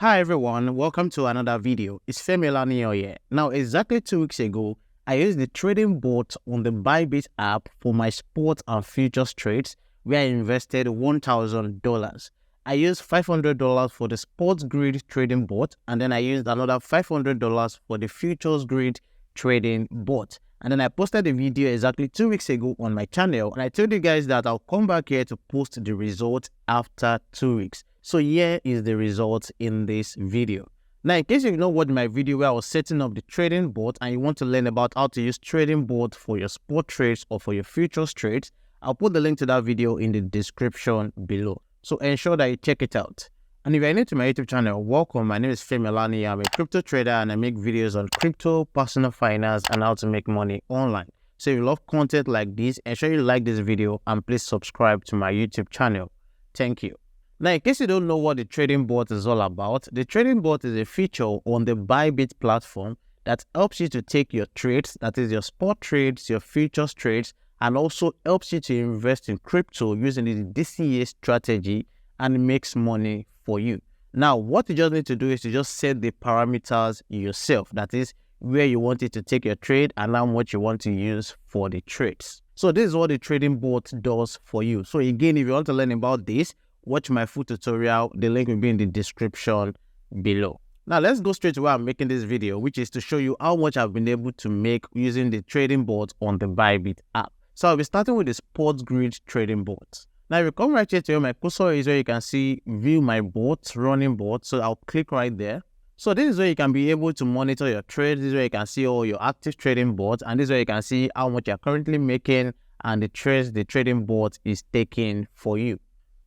Hi everyone, welcome to another video. It's Femi Olaniyan here. Now, exactly 2 weeks ago, I used the trading bot on the ByBit app for my sports and futures trades where I invested $1,000. I used $500 for the sports grid trading bot, and then I used another $500 for the futures grid trading bot. And then I posted the video exactly 2 weeks ago on my channel, and I told you guys that I'll come back here to post the results after 2 weeks. So here is the result in this video. Now, in case you know what my video where I was setting up the trading bot and you want to learn about how to use trading bot for your spot trades or for your futures trades, I'll put the link to that video in the description below. So ensure that you check it out. And if you're new to my YouTube channel, welcome. My name is Femi Olaniyan. I'm a crypto trader and I make videos on crypto, personal finance, and how to make money online. So if you love content like this, ensure you like this video and please subscribe to my YouTube channel. Thank you. Now, in case you don't know what the trading bot is all about, the trading bot is a feature on the ByBit platform that helps you to take your trades, that is your spot trades, your futures trades, and also helps you to invest in crypto using the DCA strategy and makes money for you. Now, what you just need to do is to just set the parameters yourself, that is where you want it to take your trade and how much you want to use for the trades. So this is what the trading bot does for you. So again, if you want to learn about this, watch my full tutorial. The link will be in the description below. Now let's go straight to where I'm making this video, which is to show you how much I've been able to make using the trading bot on the ByBit app. So I'll be starting with the sports grid trading bot. Now if you come right here to where my cursor is, where you can see view my bot, running bot. So I'll click right there. So this is where you can be able to monitor your trades. This is where you can see all your active trading bots, and this is where you can see how much you're currently making and the trades the trading bot is taking for you.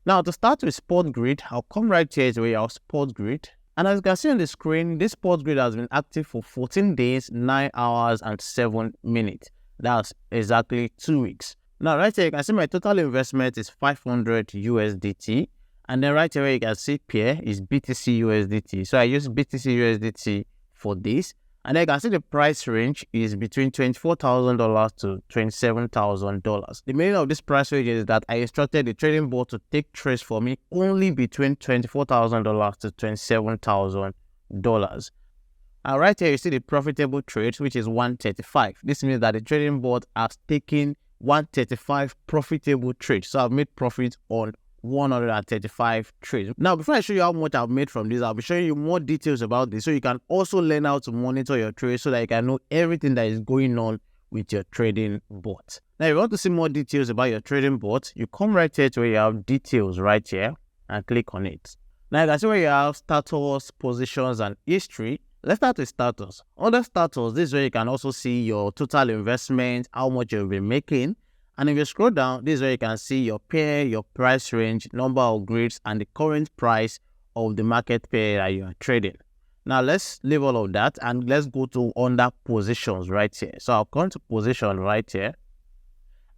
Now, to start with Sport Grid, I'll come right here to where you have Sport Grid. And as you can see on the screen, this Sport Grid has been active for 14 days, 9 hours, and 7 minutes. That's exactly 2 weeks. Now, right here, you can see my total investment is 500 USDT. And then right here, where you can see pair is BTC USDT. So I use BTC USDT for this. And then you can see the price range is between $24,000 to $27,000. The meaning of this price range is that I instructed the trading bot to take trades for me only between $24,000 to $27,000. And right here, you see the profitable trades, which is 135. This means that the trading bot has taken 135 profitable trades. So I've made profit on 135 trades. Now, before I show you how much I've made from this, I'll be showing you more details about this so you can also learn how to monitor your trades so that you can know everything that is going on with your trading bot. Now, if you want to see more details about your trading bot, you come right here to where you have details right here and click on it. Now, you can see where you have status, positions, and history. Let's start with status. Under status, this is where you can also see your total investment, how much you've been making. And if you scroll down, this is where you can see your pair, your price range, number of grids, and the current price of the market pair that you are trading. Now, let's leave all of that and let's go to under positions right here. So I'll come to position right here.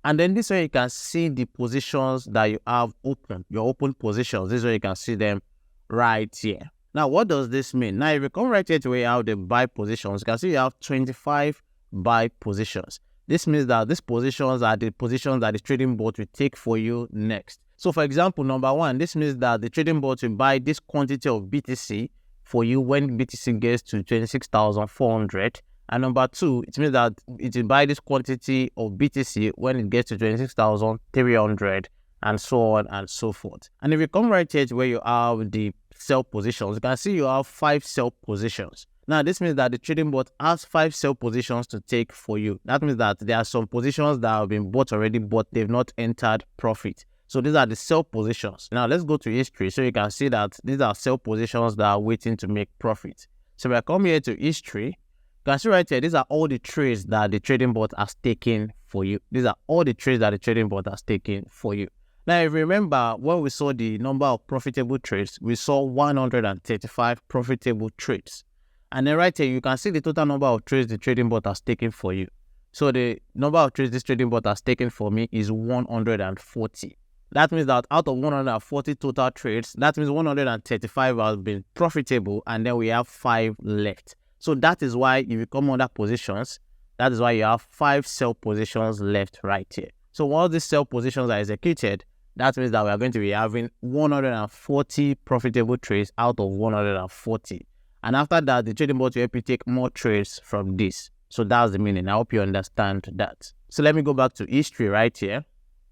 And then this way you can see the positions that you have open, your open positions. This is where you can see them right here. Now, what does this mean? Now, if you come right here to where you have the buy positions, you can see you have 25 buy positions. This means that these positions are the positions that the trading bot will take for you next. So for example, number one, this means that the trading bot will buy this quantity of BTC for you when BTC gets to 26,400. And number two, it means that it will buy this quantity of BTC when it gets to 26,300 and so on and so forth. And if you come right here to where you have the sell positions, you can see you have 5 sell positions. Now, this means that the trading bot has 5 sell positions to take for you. That means that there are some positions that have been bought already, but they've not entered profit. So these are the sell positions. Now, let's go to history so you can see that these are sell positions that are waiting to make profit. So if I come here to history, you can see right here, these are all the trades that the trading bot has taken for you. These are all the trades that the trading bot has taken for you. Now, if you remember, when we saw the number of profitable trades, we saw 135 profitable trades. And then right here, you can see the total number of trades the trading bot has taken for you. So the number of trades this trading bot has taken for me is 140. That means that out of 140 total trades, that means 135 have been profitable, and then we have 5 left. So that is why if you come under positions, that is why you have 5 sell positions left right here. So once these sell positions are executed, That means that we are going to be having 140 profitable trades out of 140. And after that, the trading bot will help you take more trades from this. So that's the meaning. I hope you understand that. So let me go back to history right here.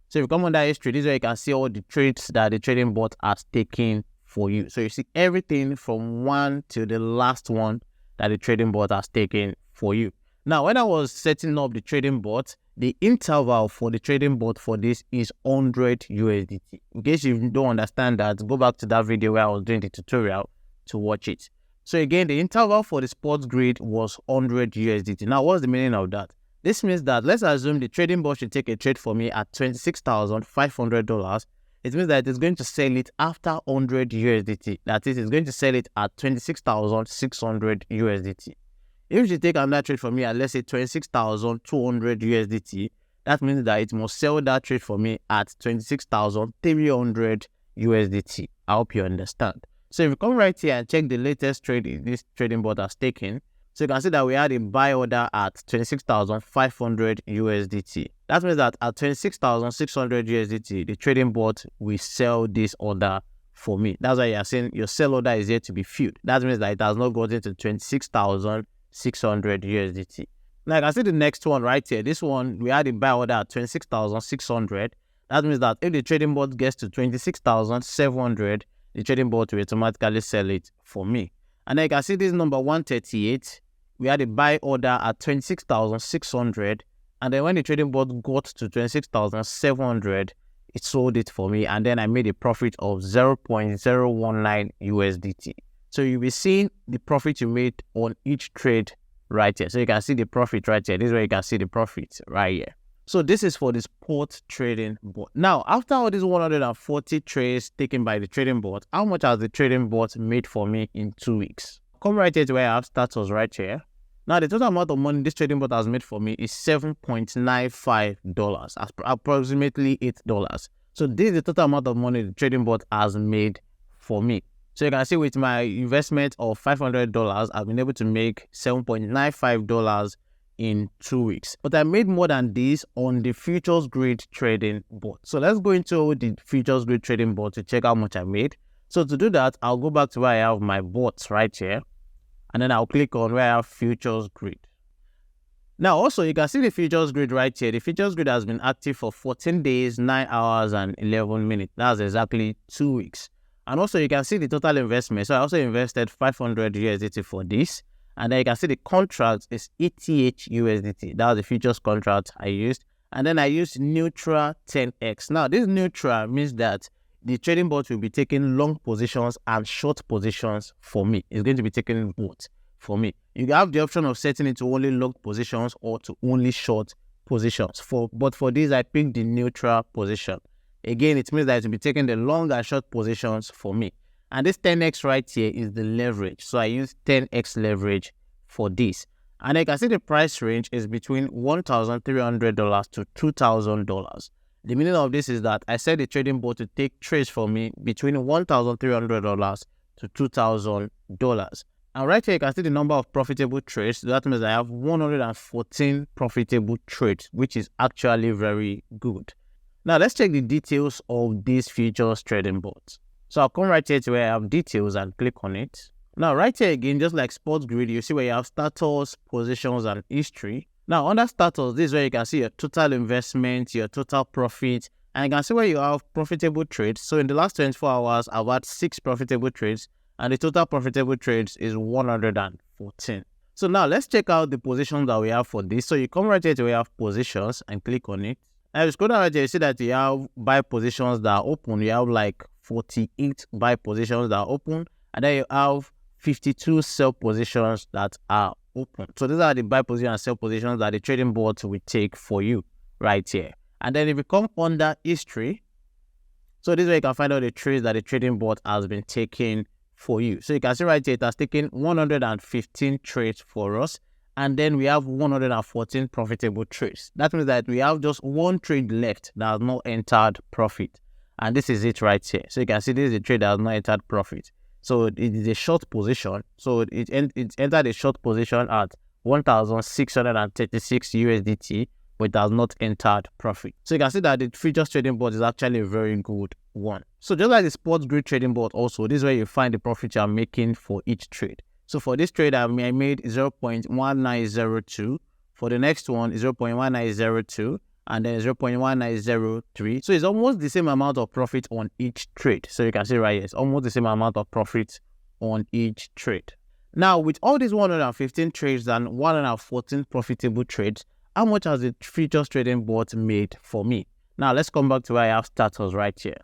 So if you come under history, this is where you can see all the trades that the trading bot has taken for you. So you see everything from one to the last one that the trading bot has taken for you. Now, when I was setting up the trading bot, the interval for the trading bot for this is 100 USDT. In case you don't understand that, go back to that video where I was doing the tutorial to watch it. So again, the interval for the sports grid was 100 USDT. Now, what's the meaning of that? This means that let's assume the trading bot should take a trade for me at $26,500. It means that it's going to sell it after 100 USDT. That is, it's going to sell it at 26,600 USDT. If you take another trade for me at, let's say, 26,200 USDT, that means that it must sell that trade for me at 26,300 USDT. I hope you understand. So if you come right here and check the latest trade this trading bot has taken, so you can see that we had a buy order at 26,500 USDT. That means that at 26,600 USDT, the trading bot will sell this order for me. That's why you are saying your sell order is yet to be filled. That means that it has not gotten to 26,600 USDT. Now, I can see the next one right here. This one, we had a buy order at 26,600. That means that if the trading bot gets to 26,700, the trading bot will automatically sell it for me. And then you can see this number 138. We had a buy order at 26,600. And then when the trading bot got to 26,700, it sold it for me. And then I made a profit of 0.019 USDT. So you'll be seeing the profit you made on each trade right here. So you can see the profit right here. This is where you can see the profit right here. So this is for the spot trading bot. Now, after all these 140 trades taken by the trading bot, how much has the trading bot made for me in 2 weeks? Come right here to where I have status right here. Now, the total amount of money this trading bot has made for me is $7.95, approximately $8. So this is the total amount of money the trading bot has made for me. So you can see with my investment of $500, I've been able to make $7.95 in 2 weeks. But I made more than this on the futures grid trading bot. So let's go into the futures grid trading bot to check how much I made. So to do that, I'll go back to where I have my bots right here. And then I'll click on where I have futures grid. Now also, you can see the futures grid right here. The futures grid has been active for 14 days, 9 hours, and 11 minutes. That's exactly 2 weeks. And also, you can see the total investment. So I also invested 500 USDT for this. And then you can see the contract is ETH USDT. That was the futures contract I used. And then I used neutral 10x. Now, this neutral means that the trading bot will be taking long positions and short positions for me. It's going to be taking both for me. You have the option of setting it to only long positions or to only short positions. But for this, I picked the neutral position. Again, it means that it will be taking the long and short positions for me. And this 10x right here is the leverage. So I use 10x leverage for this. And you can see the price range is between $1,300 to $2,000. The meaning of this is that I set the trading bot to take trades for me between $1,300 to $2,000. And right here, you can see the number of profitable trades. So that means I have 114 profitable trades, which is actually very good. Now, let's check the details of these futures trading bots. So I'll come right here to where I have details and click on it. Now, right here again, just like Sports Grid, you see where you have status, positions, and history. Now, under status, this is where you can see your total investment, your total profit, and you can see where you have profitable trades. So in the last 24 hours, I've had 6 profitable trades, and the total profitable trades is 114. So now let's check out the positions that we have for this. So you come right here to where you have positions and click on it. And if you scroll down right here, you see that you have buy positions that are open. You have like 48 buy positions that are open, and then you have 52 sell positions that are open. So these are the buy position and sell positions that the trading bot will take for you right here. And then if you come under history, so this is where you can find out the trades that the trading bot has been taking for you. So you can see right here, it has taken 115 trades for us. And then we have 114 profitable trades. That means that we have just one trade left that has not entered profit. And this is it right here. So you can see this is a trade that has not entered profit. So it is a short position. So it entered a short position at 1,636 USDT but it has not entered profit. So you can see that the futures trading bot is actually a very good one. So just like the sports grid trading bot also, this is where you find the profit you are making for each trade. So for this trade, I made 0.1902. For the next one, 0.1902. And then 0.1903. So it's almost the same amount of profit on each trade. So you can see right here, it's almost the same amount of profit on each trade. Now, with all these 115 trades and 114 profitable trades, how much has the futures trading bot made for me? Now, let's come back to where I have status right here.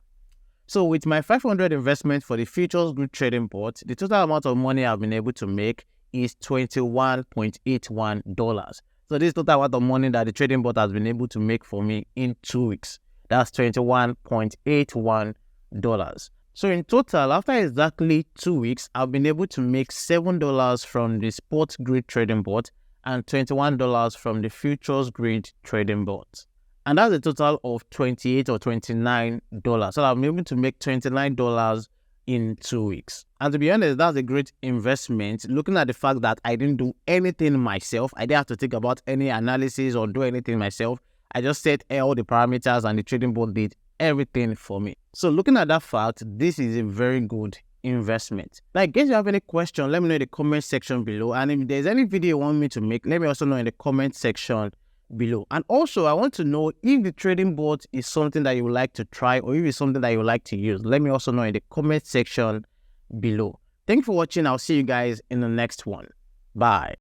So with my 500 investment for the futures grid trading bot, the total amount of money I've been able to make is $21.81. So this is the total amount of money that the trading bot has been able to make for me in 2 weeks. That's $21.81. So in total, after exactly 2 weeks, I've been able to make $7 from the sports grid trading bot and $21 from the futures grid trading bot. And that's a total of $28 or $29. So I'm able to make $29 in 2 weeks. And to be honest, that's a great investment, looking at the fact that I didn't do anything myself. I didn't have to think about any analysis or do anything myself. I just set all the parameters and the trading bot did everything for me. So looking at that fact, this is a very good investment. Now, in case you have any question, let me know in the comment section below. And if there's any video you want me to make, let me also know in the comment section below. And also, I want to know if the trading bot is something that you would like to try or if it's something that you would like to use. Let me also know in the comment section below. Thank you for watching. I'll see you guys in the next one. Bye.